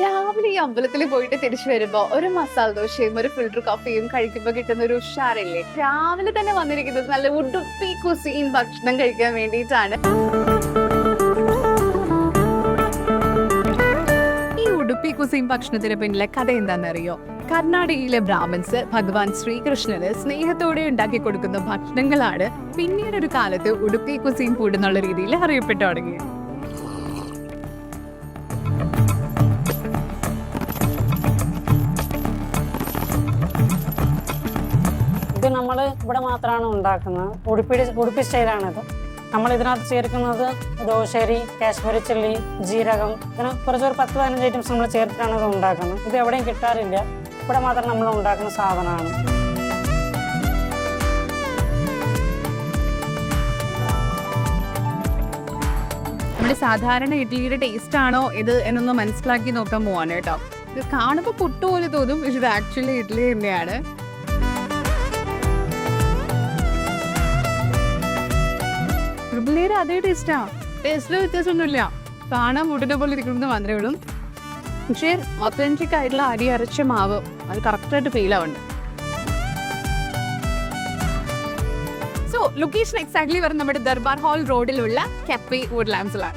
രാവിലെ ഈ അമ്പലത്തിൽ പോയിട്ട് തിരിച്ചു വരുമ്പോ ഒരു മസാല ദോശയും ഒരു ഫിൽറ്റർ കോഫിയും കഴിക്കുമ്പോ കിട്ടുന്ന ഒരു ഉഷാറില്ലേ. രാവിലെ തന്നെ വന്നിരിക്കുന്നത് നല്ല ഉടുപ്പി കുസീൻ ഭക്ഷണം കഴിക്കാൻ വേണ്ടിയിട്ടാണ്. ഈ ഉടുപ്പി കുസീൻ ഭക്ഷണത്തിന് പിന്നിലെ കഥ എന്താണെന്നറിയോ? കർണാടകയിലെ ബ്രാഹ്മൺസ് ഭഗവാൻ ശ്രീകൃഷ്ണന് സ്നേഹത്തോടെ ഉണ്ടാക്കി കൊടുക്കുന്ന ഭക്ഷണങ്ങളാണ് പിന്നീട് ഒരു കാലത്ത് ഉടുപ്പി കുസീൻ ഫുഡ് എന്നുള്ള രീതിയിൽ അറിയപ്പെട്ടു തുടങ്ങിയത്. ഇത് നമ്മൾ ഇവിടെ മാത്രമാണ് ഉണ്ടാക്കുന്നത്. ഉടുപ്പി സ്റ്റൈലാണിത്. നമ്മൾ ഇതിനകത്ത് ചേർക്കുന്നത് ദോശരി, കാശ്മീരി ചില്ലി, ജീരകം, ഇങ്ങനെ കുറച്ചൊരു 10-15 ഐറ്റംസ് നമ്മൾ ചേർത്തിട്ടാണ് ഇത് ഉണ്ടാക്കുന്നത്. ഇത് എവിടെയും കിട്ടാറില്ല, ഇവിടെ മാത്രം നമ്മൾ ഉണ്ടാക്കുന്ന സാധനമാണ്. നമ്മുടെ സാധാരണ ഇഡ്ഡലിയുടെ ടേസ്റ്റ് ആണോ ഇത് എന്നൊന്ന് മനസ്സിലാക്കി നോക്കാൻ പോവാണ് കേട്ടോ. ഇത് കാണുമ്പോൾ പുട്ട് പോലെ തോന്നും, പക്ഷെ ഇത് ആക്ച്വലി ഇഡ്ഡലി തന്നെയാണ്. അതേ ടേസ്റ്റാ, ടേസ്റ്റിൽ വ്യത്യാസമൊന്നുമില്ല. കാണാൻ മുട്ടിനെ പോലെ ഇരിക്കുന്നത് മാത്രമേ ഉള്ളൂ, പക്ഷേ ഒത്തൻറ്റിക് ആയിട്ടുള്ള അരി അരച്ച മാവ് അത് കറക്റ്റായിട്ട് ഫീൽ ആവുന്നുണ്ട്. സോ ലൊക്കേഷൻ എക്സാക്ട്ലി വരുന്നത് നമ്മുടെ ദർബാർ ഹാൾ റോഡിലുള്ള കഫേ വുഡ്ലാൻഡ്സിലാണ്.